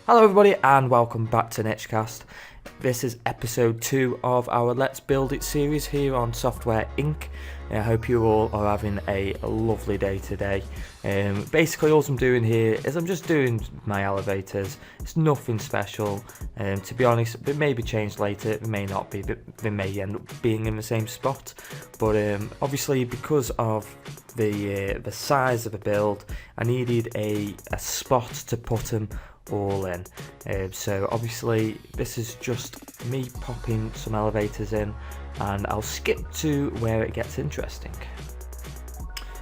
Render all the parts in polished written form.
Hello everybody and welcome back to NitchCast. This is episode 2 of our Let's Build It series here on Software.Inc. I hope you all are having a lovely day today. Basically all I'm doing here is I'm just doing my elevators. It's nothing special. To be honest, it may be changed later, it may not be, but they may end up being in the same spot. But obviously because of the size of the build, I needed a spot to put them all in. So obviously this is just me popping some elevators in, and I'll skip to where it gets interesting.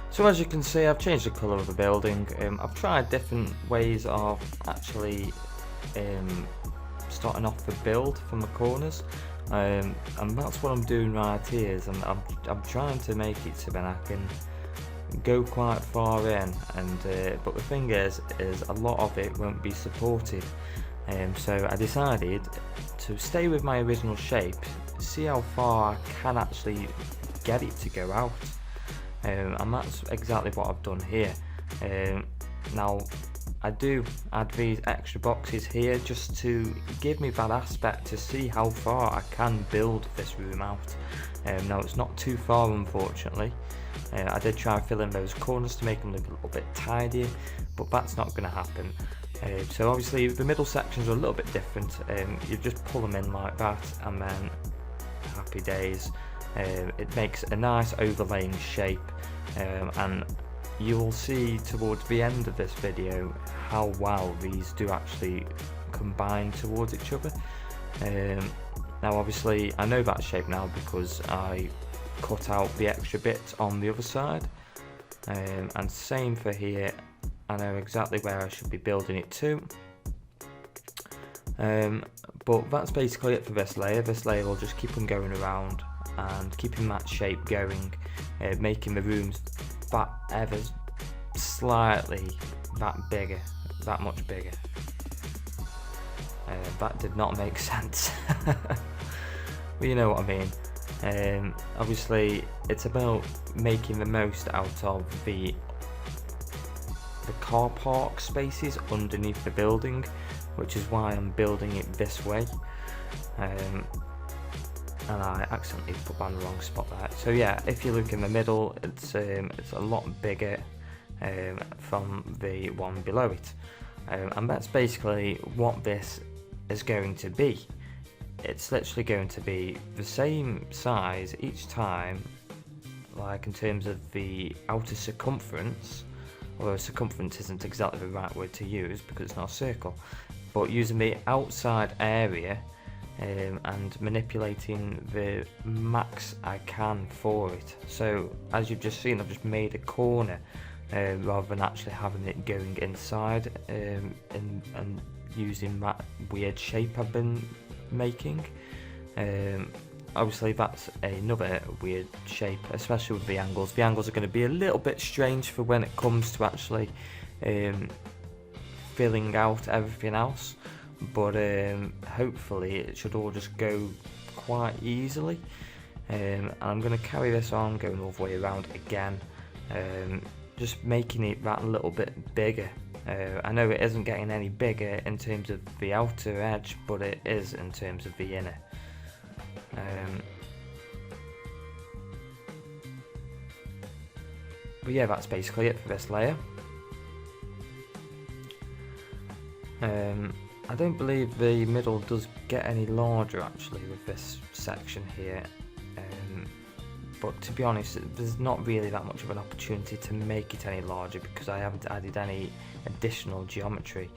So as you can see, I've changed the colour of the building. I've tried different ways of actually starting off the build from the corners, and that's what I'm doing right here. Is I'm trying to make it so that I can go quite far in, and but the thing is a lot of it won't be supported, so I decided to stay with my original shape, see how far I can actually get it to go out, and that's exactly what I've done here. Now I do add these extra boxes here just to give me that aspect to see how far I can build this room out. Now it's not too far, unfortunately. I did try and fill in those corners to make them look a little bit tidier, but that's not going to happen. So obviously the middle sections are a little bit different. You just pull them in like that, and then happy days. It makes a nice overlaying shape, and you will see towards the end of this video how well these do actually combine towards each other. Now obviously I know that shape now because I cut out the extra bit on the other side, and same for here. I know exactly where I should be building it to, but that's basically it for this layer. This layer will just keep on going around and keeping that shape going, making the rooms that ever slightly that much bigger. That did not make sense. But you know what I mean. Obviously it's about making the most out of the car park spaces underneath the building, which is why I'm building it this way. And I accidentally put that in the wrong spot there. So yeah, if you look in the middle, it's a lot bigger from the one below it, and that's basically what this is going to be. It's literally going to be the same size each time, like in terms of the outer circumference, although circumference isn't exactly the right word to use because it's not a circle, but using the outside area and manipulating the max I can for it. So as you've just seen, I've just made a corner rather than actually having it going inside, and using that weird shape I've been making. Obviously that's another weird shape, especially with the angles. The angles are going to be a little bit strange for when it comes to actually filling out everything else, but hopefully it should all just go quite easily. And I'm going to carry this on, going all the way around again, just making it that little bit bigger. I know it isn't getting any bigger in terms of the outer edge, but it is in terms of the inner. But yeah, that's basically it for this layer. I don't believe the middle does get any larger actually with this section here, but to be honest, there's not really that much of an opportunity to make it any larger because I haven't added any additional geometry.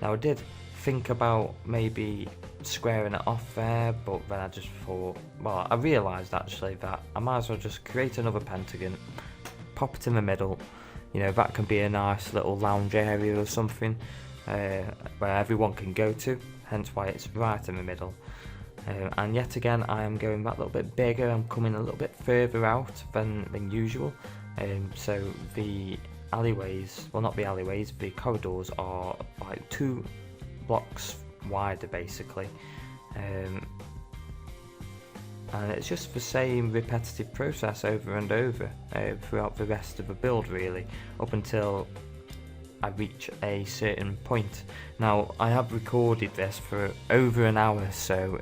Now I did think about maybe squaring it off there, but then I just thought, well, I realised actually that I might as well just create another pentagon, pop it in the middle. You know, that can be a nice little lounge area or something where everyone can go to, hence why it's right in the middle. And yet again, I am going that little bit bigger. I'm coming a little bit further out than usual. So the alleyways, well, not the alleyways, the corridors are like 2 blocks wider basically. And it's just the same repetitive process over and over throughout the rest of the build really, up until I reach a certain point. Now I have recorded this for over an hour, so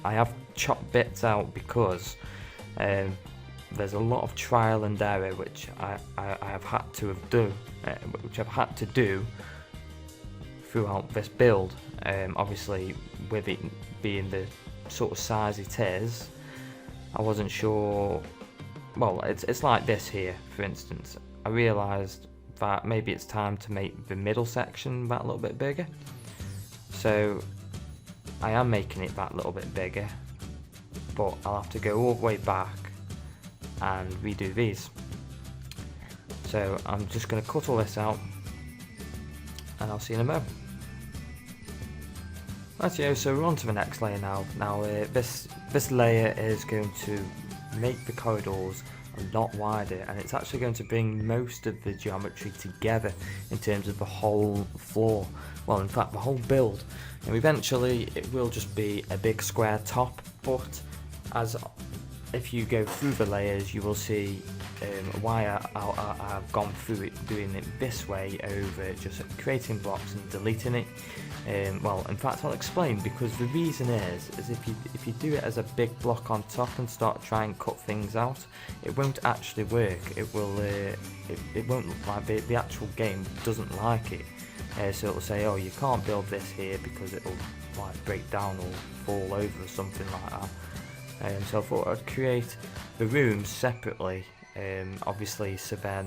I have chopped bits out because there's a lot of trial and error which I have had to do throughout this build. Obviously, with it being the sort of size it is, I wasn't sure. Well, it's like this here, for instance. I realised that maybe it's time to make the middle section that little bit bigger, so I am making it that little bit bigger, but I'll have to go all the way back and redo these. So I'm just going to cut all this out, and I'll see you in a moment. Rightio, so we're on to the next layer now. Now this layer is going to make the corridors a lot wider, and it's actually going to bring most of the geometry together in terms of the whole floor. Well, in fact, the whole build. And eventually it will just be a big square top, but if you go through the layers, you will see why I've gone through it doing it this way over just creating blocks and deleting it. Well, in fact, I'll explain, because the reason is if you do it as a big block on top and start trying and cut things out, it won't actually work. It will it won't look like the actual game doesn't like it. So it'll say, oh, you can't build this here because it'll like break down or fall over or something like that. So I thought I'd create the rooms separately, obviously, so then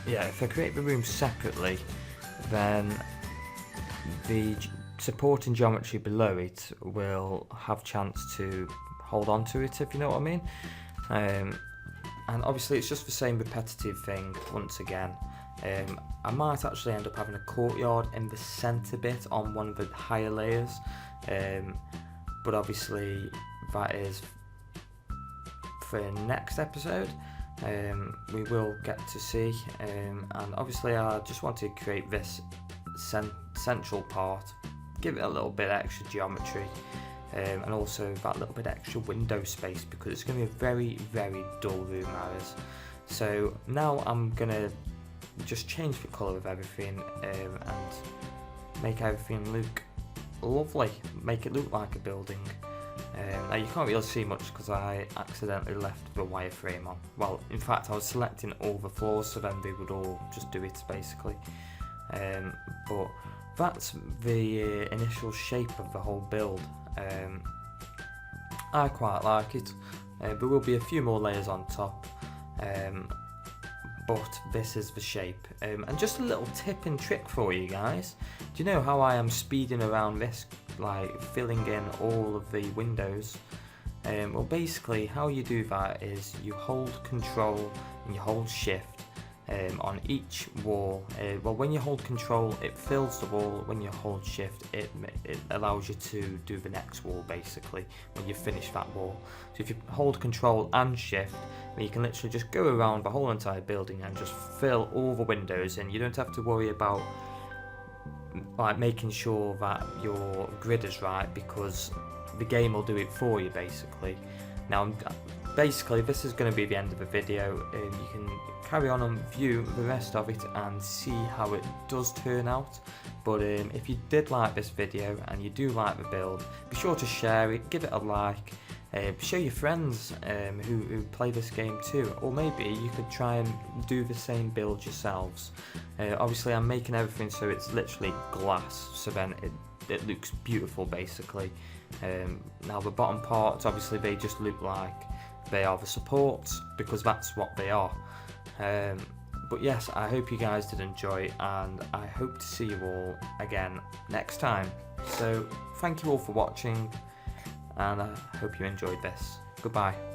yeah, if I create the rooms separately, then the supporting geometry below it will have chance to hold on to it, if you know what I mean. And obviously it's just the same repetitive thing once again. I might actually end up having a courtyard in the centre bit on one of the higher layers, but obviously that is for next episode. We will get to see, and obviously I just want to create this central part, give it a little bit extra geometry, and also that little bit extra window space, because it's going to be a very, very dull room, Iris. So now I'm going to just change the colour of everything, and make everything look lovely, make it look like a building. Now you can't really see much because I accidentally left the wireframe on. Well, in fact, I was selecting all the floors, so then they would all just do it basically. But that's the initial shape of the whole build. I quite like it. There will be a few more layers on top, but this is the shape. And just a little tip and trick for you guys. Do you know how I am speeding around this, like filling in all of the windows? Well, basically how you do that is you hold control and you hold shift on each wall. Well, when you hold control it fills the wall, when you hold shift it allows you to do the next wall basically when you finish that wall. So if you hold control and shift, then you can literally just go around the whole entire building and just fill all the windows in. You don't have to worry about like making sure that your grid is right, because the game will do it for you basically. Now basically this is going to be the end of the video. You can carry on and view the rest of it and see how it does turn out. But if you did like this video and you do like the build, be sure to share it, give it a like, show your friends who play this game too, or maybe you could try and do the same build yourselves. Obviously I'm making everything so it's literally glass, so then it looks beautiful basically. Now the bottom parts, obviously they just look like they are the supports, because that's what they are. But yes, I hope you guys did enjoy, and I hope to see you all again next time. So thank you all for watching, and I hope you enjoyed this. Goodbye.